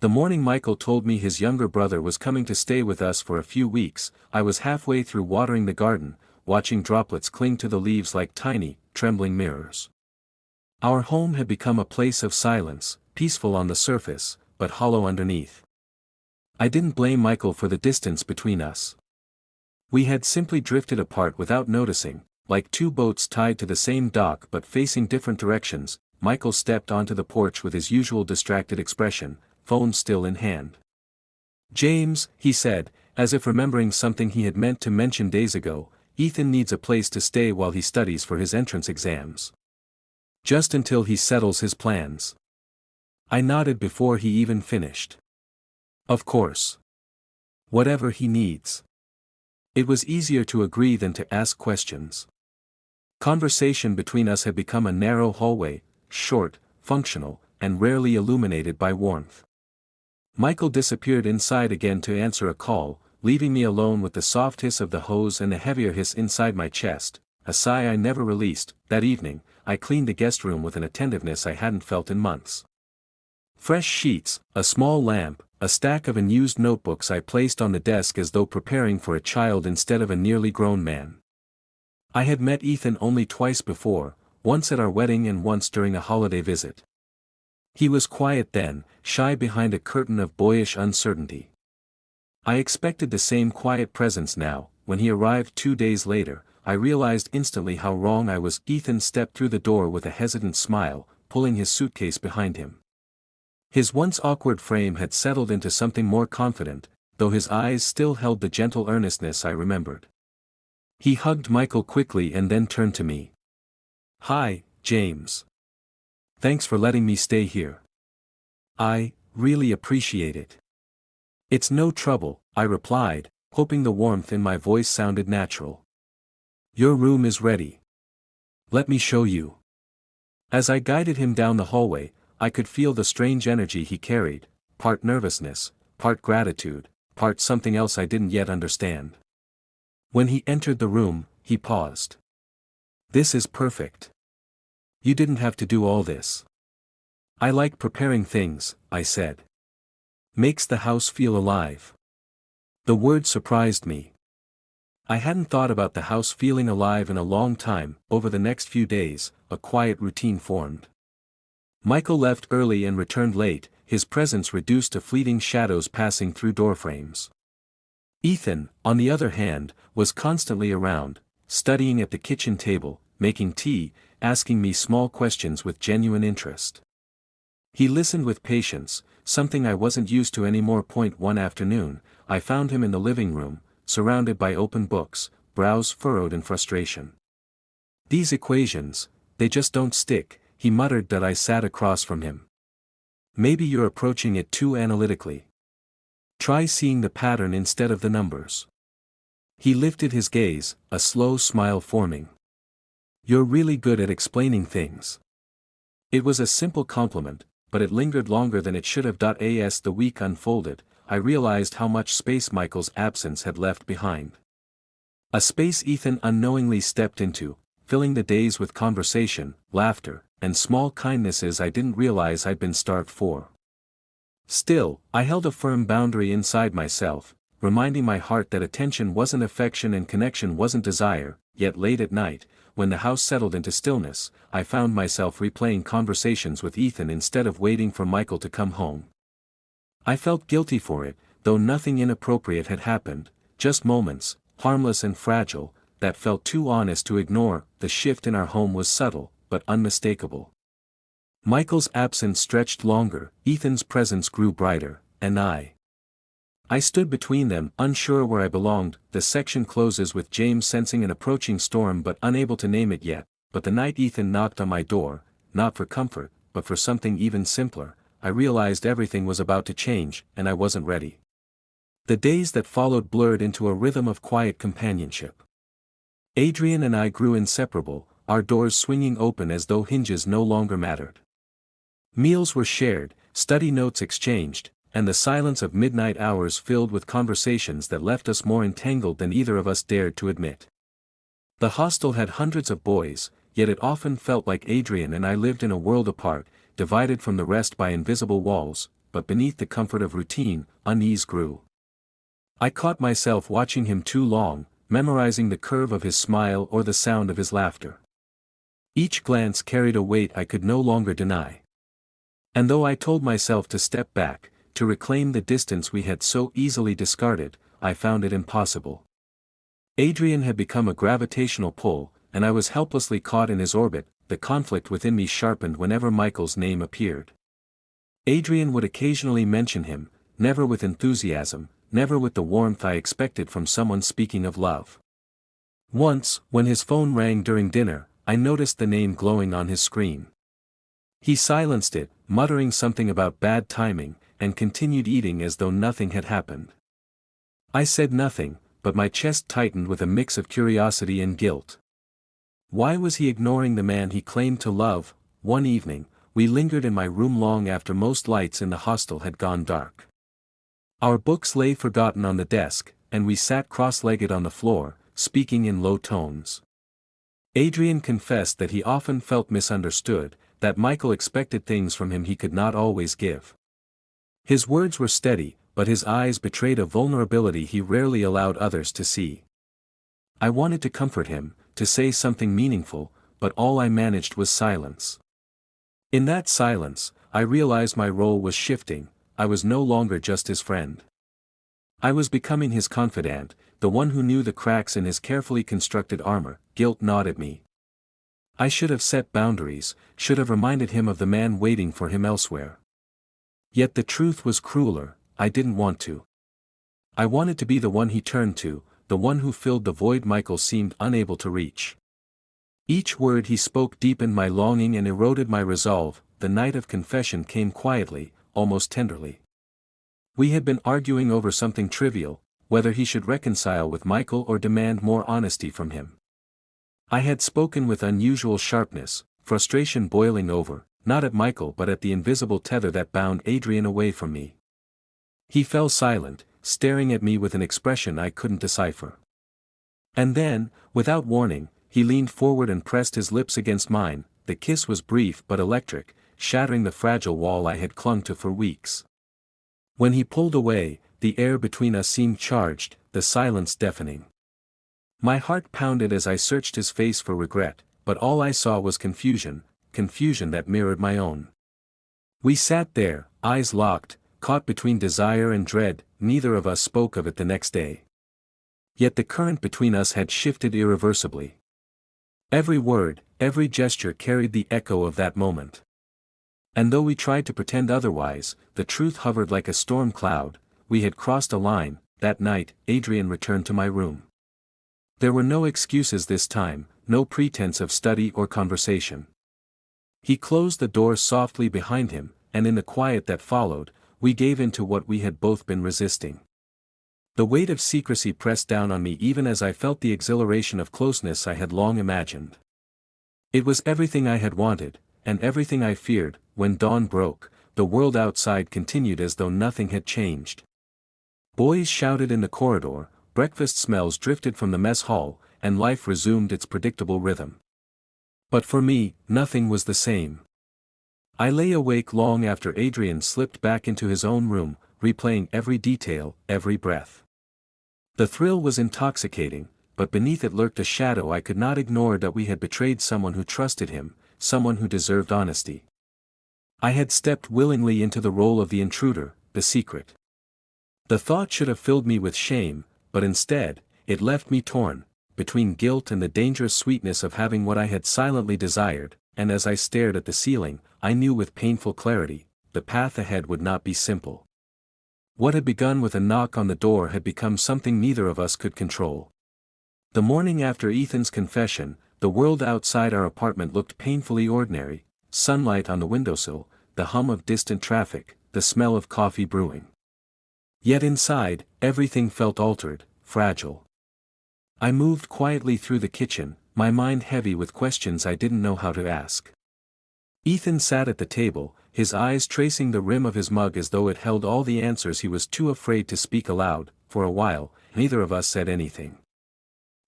The morning Michael told me his younger brother was coming to stay with us for a few weeks, I was halfway through watering the garden, watching droplets cling to the leaves like tiny, trembling mirrors. Our home had become a place of silence, peaceful on the surface, but hollow underneath. I didn't blame Michael for the distance between us. We had simply drifted apart without noticing, like two boats tied to the same dock but facing different directions. Michael stepped onto the porch with his usual distracted expression, phone still in hand. "James," he said, as if remembering something he had meant to mention days ago, "Ethan needs a place to stay while he studies for his entrance exams. Just until he settles his plans." I nodded before he even finished. "Of course. Whatever he needs." It was easier to agree than to ask questions. Conversation between us had become a narrow hallway, short, functional, and rarely illuminated by warmth. Michael disappeared inside again to answer a call, leaving me alone with the soft hiss of the hose and the heavier hiss inside my chest, a sigh I never released. That evening, I cleaned the guest room with an attentiveness I hadn't felt in months. Fresh sheets, a small lamp, a stack of unused notebooks I placed on the desk as though preparing for a child instead of a nearly grown man. I had met Ethan only twice before, once at our wedding and once during a holiday visit. He was quiet then, shy behind a curtain of boyish uncertainty. I expected the same quiet presence now. When he arrived 2 days later, I realized instantly how wrong I was. Ethan stepped through the door with a hesitant smile, pulling his suitcase behind him. His once awkward frame had settled into something more confident, though his eyes still held the gentle earnestness I remembered. He hugged Michael quickly and then turned to me. "Hi, James. Thanks for letting me stay here. I really appreciate it." "It's no trouble," I replied, hoping the warmth in my voice sounded natural. "Your room is ready. Let me show you." As I guided him down the hallway, I could feel the strange energy he carried, part nervousness, part gratitude, part something else I didn't yet understand. When he entered the room, he paused. "This is perfect. You didn't have to do all this." "I like preparing things," I said. "Makes the house feel alive." The word surprised me. I hadn't thought about the house feeling alive in a long time. Over the next few days, a quiet routine formed. Michael left early and returned late, his presence reduced to fleeting shadows passing through doorframes. Ethan, on the other hand, was constantly around, studying at the kitchen table, making tea, asking me small questions with genuine interest. He listened with patience, something I wasn't used to anymore. One afternoon, I found him in the living room, surrounded by open books, brows furrowed in frustration. "These equations, they just don't stick," he muttered. That I sat across from him. "Maybe you're approaching it too analytically. Try seeing the pattern instead of the numbers." He lifted his gaze, a slow smile forming. "You're really good at explaining things." It was a simple compliment, but it lingered longer than it should have. As the week unfolded, I realized how much space Michael's absence had left behind. A space Ethan unknowingly stepped into, filling the days with conversation, laughter, and small kindnesses I didn't realize I'd been starved for. Still, I held a firm boundary inside myself, reminding my heart that attention wasn't affection and connection wasn't desire. Yet late at night, when the house settled into stillness, I found myself replaying conversations with Ethan instead of waiting for Michael to come home. I felt guilty for it, though nothing inappropriate had happened, just moments, harmless and fragile, that felt too honest to ignore. The shift in our home was subtle, but unmistakable. Michael's absence stretched longer, Ethan's presence grew brighter, and I stood between them, unsure where I belonged. The section closes with James sensing an approaching storm but unable to name it yet. But the night Ethan knocked on my door, not for comfort, but for something even simpler, I realized everything was about to change, and I wasn't ready. The days that followed blurred into a rhythm of quiet companionship. Adrian and I grew inseparable, our doors swinging open as though hinges no longer mattered. Meals were shared, study notes exchanged, and the silence of midnight hours filled with conversations that left us more entangled than either of us dared to admit. The hostel had hundreds of boys, yet it often felt like Adrian and I lived in a world apart, divided from the rest by invisible walls. but beneath the comfort of routine, unease grew. I caught myself watching him too long, memorizing the curve of his smile or the sound of his laughter. Each glance carried a weight I could no longer deny. And though I told myself to step back, to reclaim the distance we had so easily discarded, I found it impossible. Adrian had become a gravitational pull, and I was helplessly caught in his orbit. The conflict within me sharpened whenever Michael's name appeared. Adrian would occasionally mention him, never with enthusiasm, never with the warmth I expected from someone speaking of love. Once, when his phone rang during dinner, I noticed the name glowing on his screen. He silenced it, muttering something about bad timing, and continued eating as though nothing had happened. I said nothing, but my chest tightened with a mix of curiosity and guilt. Why was he ignoring the man he claimed to love? One evening, we lingered in my room long after most lights in the hostel had gone dark. Our books lay forgotten on the desk, and we sat cross-legged on the floor, speaking in low tones. Adrian confessed that he often felt misunderstood, that Michael expected things from him he could not always give. His words were steady, but his eyes betrayed a vulnerability he rarely allowed others to see. I wanted to comfort him, to say something meaningful, but all I managed was silence. In that silence, I realized my role was shifting. I was no longer just his friend. I was becoming his confidant, the one who knew the cracks in his carefully constructed armor. Guilt gnawed at me. I should have set boundaries, should have reminded him of the man waiting for him elsewhere. Yet the truth was crueler. I didn't want to. I wanted to be the one he turned to, the one who filled the void Michael seemed unable to reach. Each word he spoke deepened my longing and eroded my resolve. The night of confession came quietly, almost tenderly. We had been arguing over something trivial, whether he should reconcile with Michael or demand more honesty from him. I had spoken with unusual sharpness, frustration boiling over, not at Michael but at the invisible tether that bound Adrian away from me. He fell silent, staring at me with an expression I couldn't decipher. And then, without warning, he leaned forward and pressed his lips against mine. The kiss was brief but electric, shattering the fragile wall I had clung to for weeks. When he pulled away, the air between us seemed charged, the silence deafening. My heart pounded as I searched his face for regret, but all I saw was confusion, confusion that mirrored my own. We sat there, eyes locked, caught between desire and dread. Neither of us spoke of it the next day. Yet the current between us had shifted irreversibly. Every word, every gesture carried the echo of that moment. And though we tried to pretend otherwise, the truth hovered like a storm cloud. We had crossed a line. That night, Adrian returned to my room. There were no excuses this time, no pretense of study or conversation. He closed the door softly behind him, and in the quiet that followed, we gave in to what we had both been resisting. The weight of secrecy pressed down on me even as I felt the exhilaration of closeness I had long imagined. It was everything I had wanted, and everything I feared. When dawn broke, the world outside continued as though nothing had changed. Boys shouted in the corridor, breakfast smells drifted from the mess hall, and life resumed its predictable rhythm. But for me, nothing was the same. I lay awake long after Adrian slipped back into his own room, replaying every detail, every breath. The thrill was intoxicating, but beneath it lurked a shadow I could not ignore, that we had betrayed someone who trusted him, someone who deserved honesty. I had stepped willingly into the role of the intruder, the secret. The thought should have filled me with shame, but instead, it left me torn, between guilt and the dangerous sweetness of having what I had silently desired. And as I stared at the ceiling, I knew with painful clarity, the path ahead would not be simple. What had begun with a knock on the door had become something neither of us could control. The morning after Ethan's confession, the world outside our apartment looked painfully ordinary: sunlight on the windowsill, the hum of distant traffic, the smell of coffee brewing. Yet inside, everything felt altered, fragile. I moved quietly through the kitchen, my mind heavy with questions I didn't know how to ask. Ethan sat at the table, his eyes tracing the rim of his mug as though it held all the answers he was too afraid to speak aloud. For a while, neither of us said anything.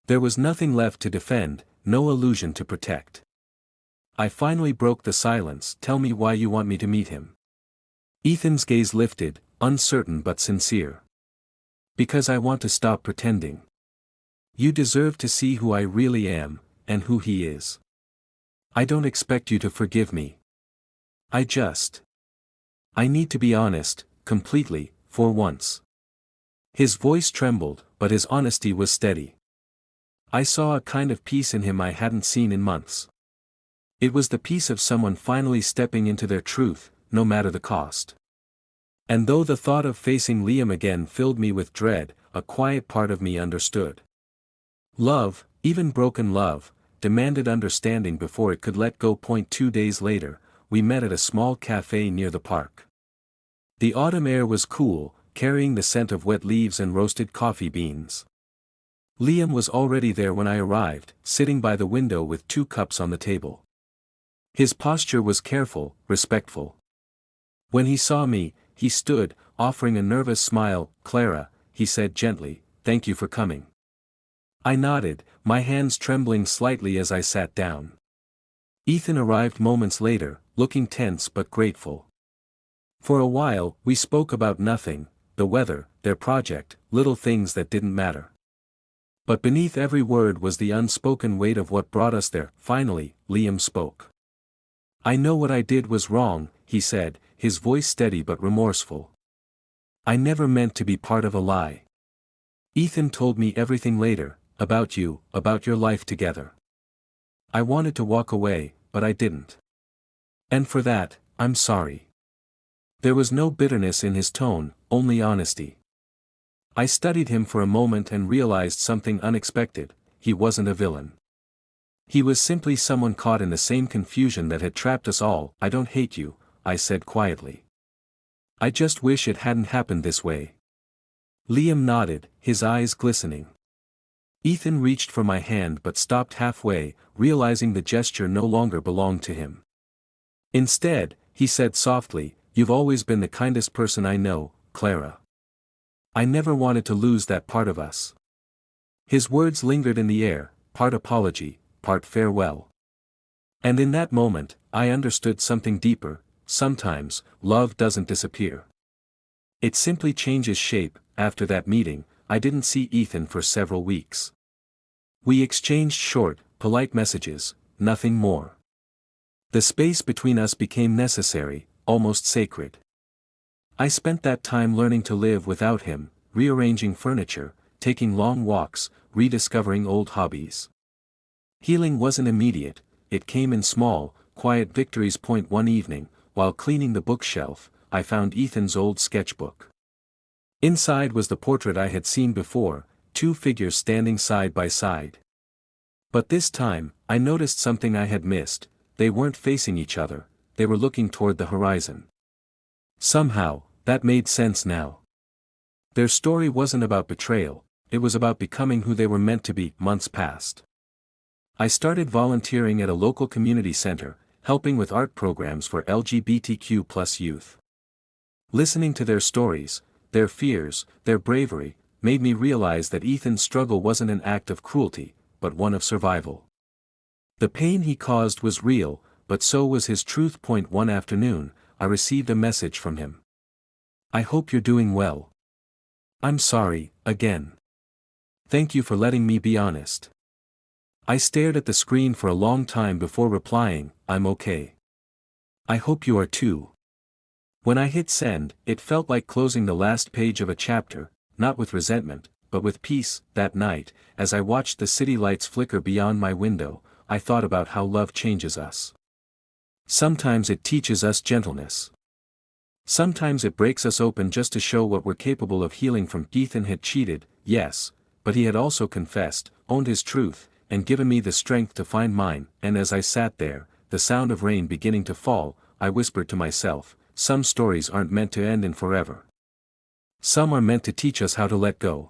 There was nothing left to defend, no illusion to protect. I finally broke the silence. "Tell me why you want me to meet him." Ethan's gaze lifted, uncertain but sincere. Because I want to stop pretending. You deserve to see who I really am, and who he is. I don't expect you to forgive me. I need to be honest, completely, for once. His voice trembled, but his honesty was steady. I saw a kind of peace in him I hadn't seen in months. It was the peace of someone finally stepping into their truth, no matter the cost. And though the thought of facing Liam again filled me with dread, a quiet part of me understood. Love, even broken love, demanded understanding before it could let go. 2 days later, we met at a small cafe near the park. The autumn air was cool, carrying the scent of wet leaves and roasted coffee beans. Liam was already there when I arrived, sitting by the window with 2 cups on the table. His posture was careful, respectful. When he saw me, he stood, offering a nervous smile. "Clara," he said gently, "thank you for coming." I nodded, my hands trembling slightly as I sat down. Ethan arrived moments later, looking tense but grateful. For a while, we spoke about nothing, the weather, their project, little things that didn't matter. But beneath every word was the unspoken weight of what brought us there. Finally, Liam spoke. "I know what I did was wrong," he said, his voice steady but remorseful. "I never meant to be part of a lie. Ethan told me everything later, about you, about your life together. I wanted to walk away, but I didn't. And for that, I'm sorry." There was no bitterness in his tone, only honesty. I studied him for a moment and realized something unexpected: he wasn't a villain. He was simply someone caught in the same confusion that had trapped us all. "I don't hate you," I said quietly. "I just wish it hadn't happened this way." Liam nodded, his eyes glistening. Ethan reached for my hand but stopped halfway, realizing the gesture no longer belonged to him. Instead, he said softly, "You've always been the kindest person I know, Clara. I never wanted to lose that part of us." His words lingered in the air, part apology, part farewell. And in that moment, I understood something deeper: sometimes, love doesn't disappear. It simply changes shape. After that meeting, I didn't see Ethan for several weeks. We exchanged short, polite messages, nothing more. The space between us became necessary, almost sacred. I spent that time learning to live without him, rearranging furniture, taking long walks, rediscovering old hobbies. Healing wasn't immediate, it came in small, quiet victories. One evening, while cleaning the bookshelf, I found Ethan's old sketchbook. Inside was the portrait I had seen before, 2 figures standing side by side. But this time, I noticed something I had missed: they weren't facing each other, they were looking toward the horizon. Somehow, that made sense now. Their story wasn't about betrayal, it was about becoming who they were meant to be. Months passed. I started volunteering at a local community center, helping with art programs for LGBTQ+ youth. Listening to their stories, their fears, their bravery, made me realize that Ethan's struggle wasn't an act of cruelty, but one of survival. The pain he caused was real, but so was his truth. One afternoon, I received a message from him. "I hope you're doing well. I'm sorry, again. Thank you for letting me be honest." I stared at the screen for a long time before replying, "I'm okay. I hope you are too." When I hit send, it felt like closing the last page of a chapter, not with resentment, but with peace. That night, as I watched the city lights flicker beyond my window, I thought about how love changes us. Sometimes it teaches us gentleness. Sometimes it breaks us open just to show what we're capable of healing from. Ethan had cheated, yes, but he had also confessed, owned his truth, and given me the strength to find mine. And as I sat there, the sound of rain beginning to fall, I whispered to myself, some stories aren't meant to end in forever. Some are meant to teach us how to let go.